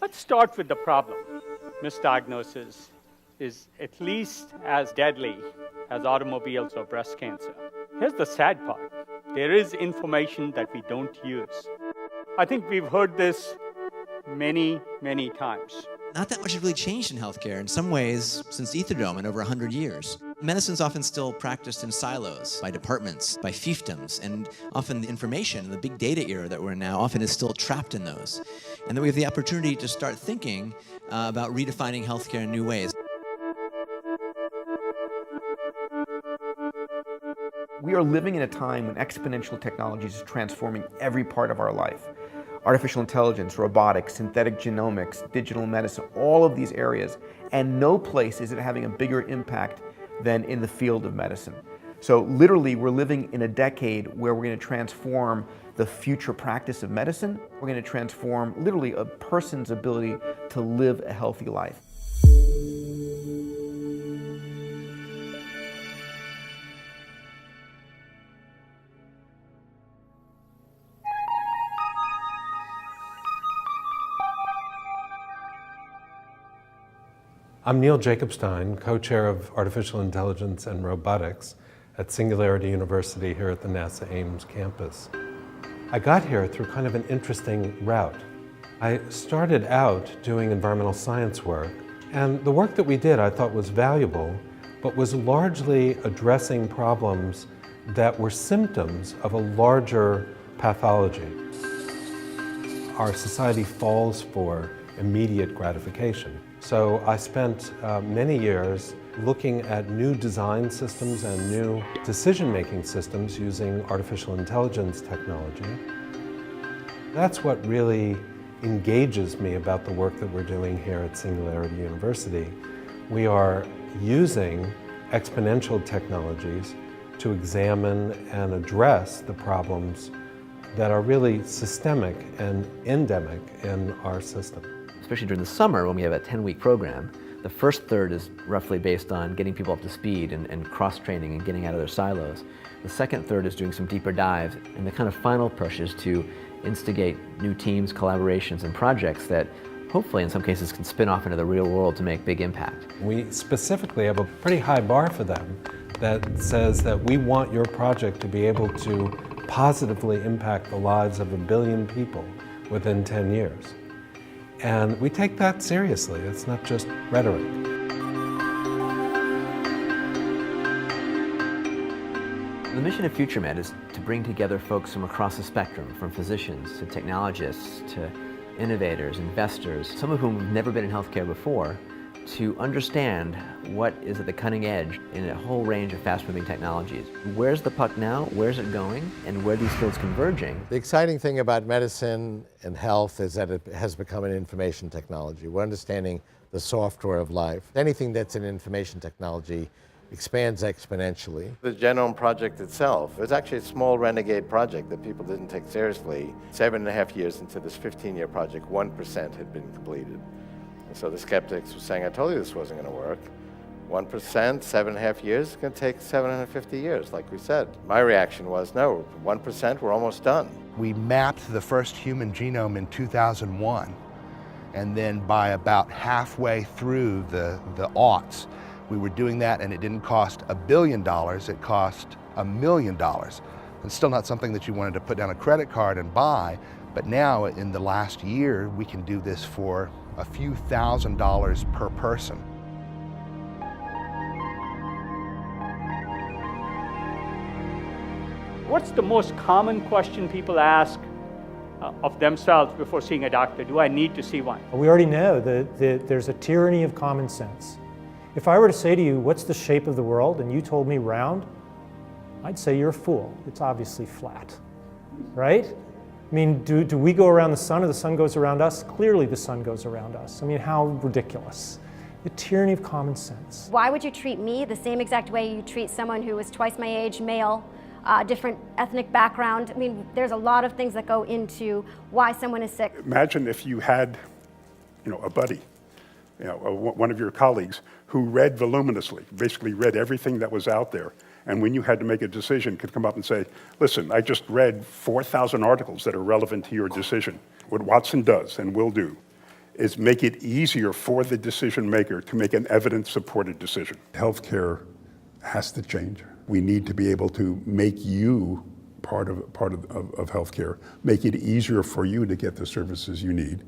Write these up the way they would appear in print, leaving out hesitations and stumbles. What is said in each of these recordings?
Let's start with the problem. Misdiagnosis is at least as deadly as automobiles or breast cancer. Here's the sad part. There is information that we don't use. I think we've heard this many, many times. Not that much has really changed in healthcare in some ways since Etherdome in over 100 years. Medicine's often still practiced in silos, by departments, by fiefdoms, and often the information, the big data era that we're in now, often is still trapped in those. And then we have the opportunity to start thinking about redefining healthcare in new ways. We are living in a time when exponential technologies is transforming every part of our life. Artificial intelligence, robotics, synthetic genomics, digital medicine, all of these areas, and no place is it having a bigger impact than in the field of medicine. So literally, we're living in a decade where we're going to transform the future practice of medicine. We're going to transform literally a person's ability to live a healthy life. I'm Neil Jacobstein, co-chair of Artificial Intelligence and Robotics at Singularity University here at the NASA Ames campus. I got here through kind of an interesting route. I started out doing environmental science work, and the work that we did I thought was valuable, but was largely addressing problems that were symptoms of a larger pathology. Our society falls for immediate gratification. So I spent many years looking at new design systems and new decision-making systems using artificial intelligence technology. That's what really engages me about the work that we're doing here at Singularity University. We are using exponential technologies to examine and address the problems that are really systemic and endemic in our system. Especially during the summer when we have a 10-week program, the first third is roughly based on getting people up to speed and cross-training and getting out of their silos. The second third is doing some deeper dives, and the kind of final push is to instigate new teams, collaborations, and projects that hopefully in some cases can spin off into the real world to make big impact. We specifically have a pretty high bar for them that says that we want your project to be able to positively impact the lives of 1 billion people within 10 years. And we take that seriously. It's not just rhetoric. The mission of FutureMed is to bring together folks from across the spectrum, from physicians to technologists to innovators, investors, some of whom have never been in healthcare before, to understand what is at the cutting edge in a whole range of fast-moving technologies. Where's the puck now? Where's it going? And where are these fields converging? The exciting thing about medicine and health is that it has become an information technology. We're understanding the software of life. Anything that's in information technology expands exponentially. The Genome Project itself is actually a small renegade project that people didn't take seriously. 7.5 years into this 15-year project, 1% had been completed. And so the skeptics were saying, I told you this wasn't going to work. 1%, 7.5 years, it's going to take 750 years, like we said. My reaction was, no, 1%, we're almost done. We mapped the first human genome in 2001, and then by about halfway through the aughts, we were doing that, and it didn't cost $1 billion, it cost $1 million. It's still not something that you wanted to put down a credit card and buy, but now in the last year, we can do this for a few $1,000s per person. What's the most common question people ask of themselves before seeing a doctor? Do I need to see one? We already know that there's a tyranny of common sense. If I were to say to you, what's the shape of the world, and you told me round, I'd say you're a fool. It's obviously flat, right? I mean, do we go around the sun or the sun goes around us? Clearly the sun goes around us. I mean, how ridiculous. The tyranny of common sense. Why would you treat me the same exact way you treat someone who is twice my age, male, different ethnic background? I mean, there's a lot of things that go into why someone is sick. Imagine if you had, a buddy, one of your colleagues who read voluminously, basically read everything that was out there, and when you had to make a decision, could come up and say, listen, I just read 4,000 articles that are relevant to your decision. What Watson does and will do is make it easier for the decision maker to make an evidence-supported decision. Healthcare has to change. We need to be able to make you part of healthcare, make it easier for you to get the services you need.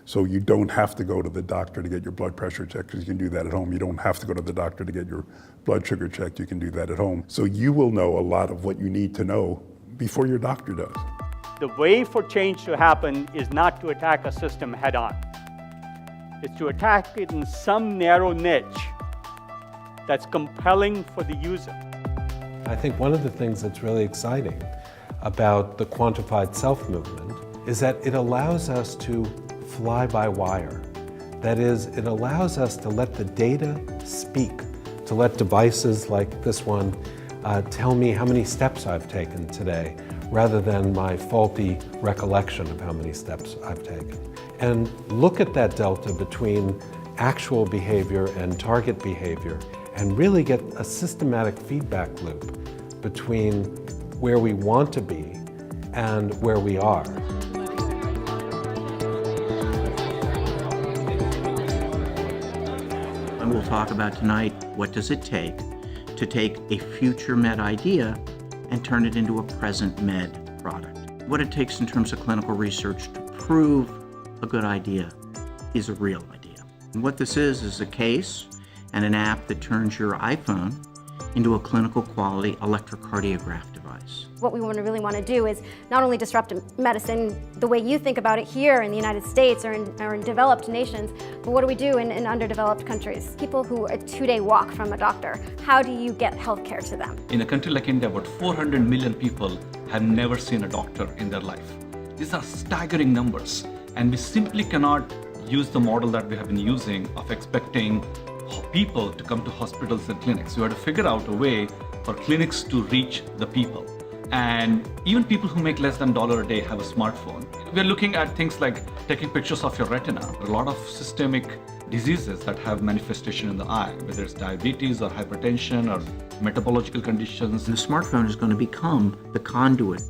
So you don't have to go to the doctor to get your blood pressure checked, because you can do that at home. You don't have to go to the doctor to get your blood sugar checked. You can do that at home. So you will know a lot of what you need to know before your doctor does. The way for change to happen is not to attack a system head on. It's to attack it in some narrow niche that's compelling for the user. I think one of the things that's really exciting about the quantified self movement is that it allows us to fly by wire. That is, it allows us to let the data speak, to let devices like this one tell me how many steps I've taken today, rather than my faulty recollection of how many steps I've taken. And look at that delta between actual behavior and target behavior, and really get a systematic feedback loop between where we want to be and where we are. And we'll talk about tonight, what does it take to take a FutureMed idea and turn it into a present med product? What it takes in terms of clinical research to prove a good idea is a real idea. And what this is a case and an app that turns your iPhone into a clinical quality electrocardiograph device. What we really want to do is not only disrupt medicine the way you think about it here in the United States or in developed nations, but what do we do in underdeveloped countries? People who are a 2-day walk from a doctor, how do you get healthcare to them? In a country like India, about 400 million people have never seen a doctor in their life. These are staggering numbers, and we simply cannot use the model that we have been using of expecting people to come to hospitals and clinics. We have to figure out a way for clinics to reach the people. And even people who make less than $1 a day have a smartphone. We're looking at things like taking pictures of your retina. There are a lot of systemic diseases that have manifestation in the eye, whether it's diabetes or hypertension or metabological conditions. And the smartphone is going to become the conduit,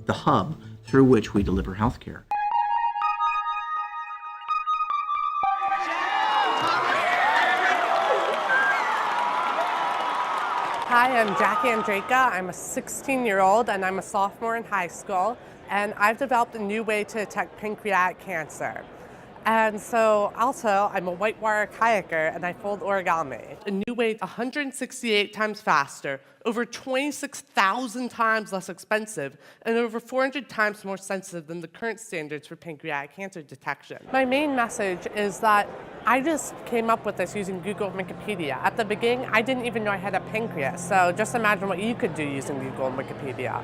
the hub through which we deliver healthcare. Hi, I'm Jackie Andraka. I'm a 16-year-old and I'm a sophomore in high school, and I've developed a new way to detect pancreatic cancer. And so also, I'm a whitewater kayaker and I fold origami. A new way 168 times faster, over 26,000 times less expensive, and over 400 times more sensitive than the current standards for pancreatic cancer detection. My main message is that I just came up with this using Google and Wikipedia. At the beginning, I didn't even know I had a pancreas, so just imagine what you could do using Google and Wikipedia.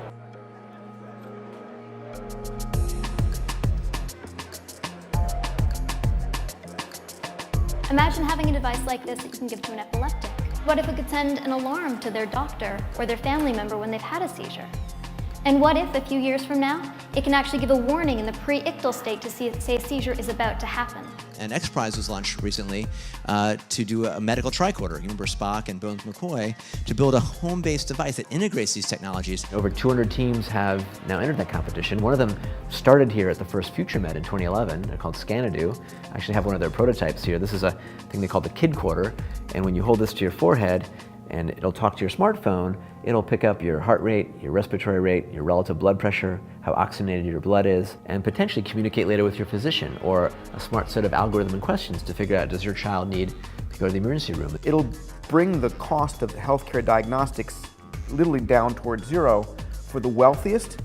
Imagine having a device like this that you can give to an epileptic. What if it could send an alarm to their doctor or their family member when they've had a seizure? And what if, a few years from now, it can actually give a warning in the pre-ictal state to say a seizure is about to happen? And X Prize was launched recently to do a medical tricorder. You remember Spock and Bones McCoy, to build a home-based device that integrates these technologies. Over 200 teams have now entered that competition. One of them started here at the first FutureMed in 2011. They're called Scanadu. I actually have one of their prototypes here. This is a thing they call the Kidcorder. And when you hold this to your forehead, and it'll talk to your smartphone, it'll pick up your heart rate, your respiratory rate, your relative blood pressure, how oxygenated your blood is, and potentially communicate later with your physician or a smart set of algorithm and questions to figure out, does your child need to go to the emergency room? It'll bring the cost of healthcare diagnostics literally down towards zero for the wealthiest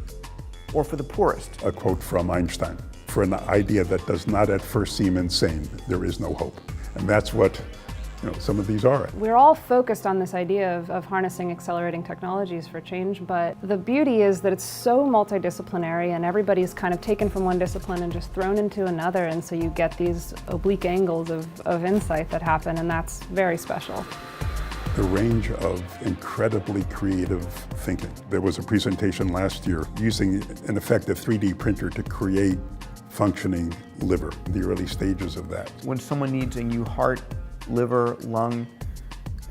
or for the poorest. A quote from Einstein: "For an idea that does not at first seem insane, there is no hope." And that's what some of these are. We're all focused on this idea of harnessing accelerating technologies for change, but the beauty is that it's so multidisciplinary and everybody's kind of taken from one discipline and just thrown into another, and so you get these oblique angles of insight that happen, and that's very special. The range of incredibly creative thinking. There was a presentation last year using an effective 3D printer to create functioning liver, the early stages of that. When someone needs a new heart, liver, lung,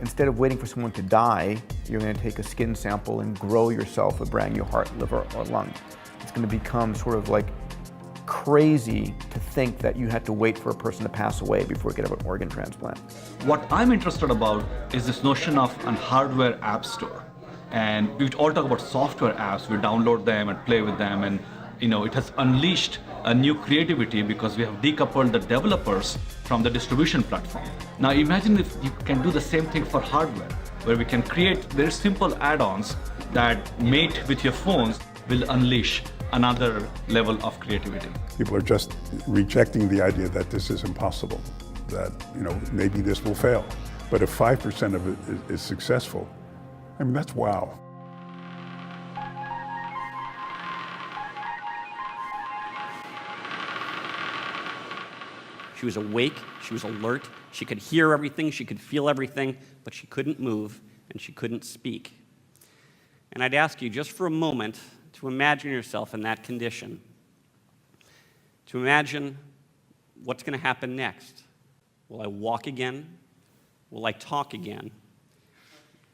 instead of waiting for someone to die, you're going to take a skin sample and grow yourself a brand new heart, liver, or lung. It's going to become sort of like crazy to think that you had to wait for a person to pass away before you could have an organ transplant. What I'm interested about is this notion of an hardware app store. And we all talk about software apps, we download them and play with them, and it has unleashed a new creativity because we have decoupled the developers from the distribution platform. Now imagine if you can do the same thing for hardware, where we can create very simple add-ons that mate with your phones will unleash another level of creativity. People are just rejecting the idea that this is impossible, that maybe this will fail. But if 5% of it is successful, I mean, that's wow. She was awake, she was alert, she could hear everything, she could feel everything, but she couldn't move and she couldn't speak. And I'd ask you just for a moment to imagine yourself in that condition, to imagine what's going to happen next. Will I walk again? Will I talk again?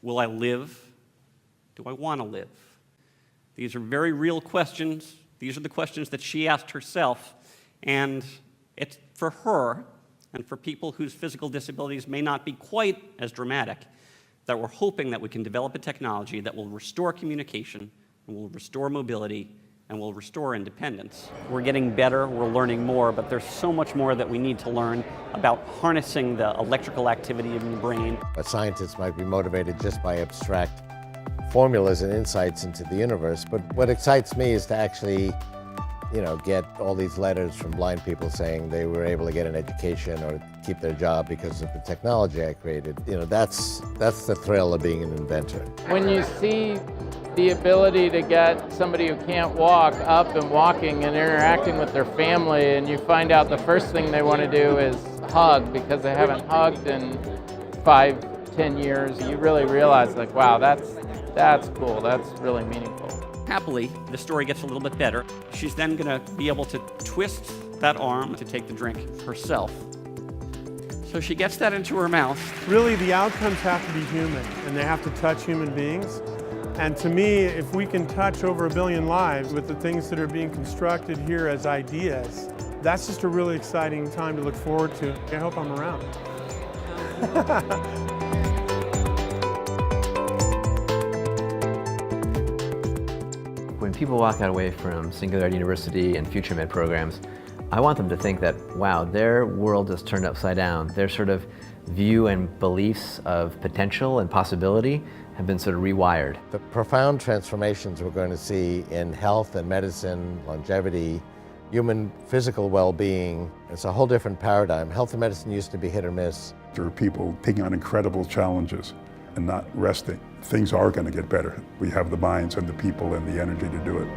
Will I live? Do I want to live? These are very real questions. These are the questions that she asked herself, and it's for her and for people whose physical disabilities may not be quite as dramatic that we're hoping that we can develop a technology that will restore communication, and will restore mobility, and will restore independence. We're getting better, we're learning more, but there's so much more that we need to learn about harnessing the electrical activity in the brain. But scientists might be motivated just by abstract formulas and insights into the universe, but what excites me is to actually get all these letters from blind people saying they were able to get an education or keep their job because of the technology I created. That's the thrill of being an inventor. When you see the ability to get somebody who can't walk up and walking and interacting with their family, and you find out the first thing they want to do is hug because they haven't hugged in 5-10 years, you really realize, like, wow, that's cool, that's really meaningful. Happily, the story gets a little bit better. She's then going to be able to twist that arm to take the drink herself. So she gets that into her mouth. Really, the outcomes have to be human, and they have to touch human beings. And to me, if we can touch over 1 billion lives with the things that are being constructed here as ideas, that's just a really exciting time to look forward to. I hope I'm around. When people walk away from Singularity University and FutureMed programs, I want them to think that, wow, their world is turned upside down. Their sort of view and beliefs of potential and possibility have been sort of rewired. The profound transformations we're going to see in health and medicine, longevity, human physical well-being, it's a whole different paradigm. Health and medicine used to be hit or miss. There are people taking on incredible challenges and not resting. Things are going to get better. We have the minds and the people and the energy to do it.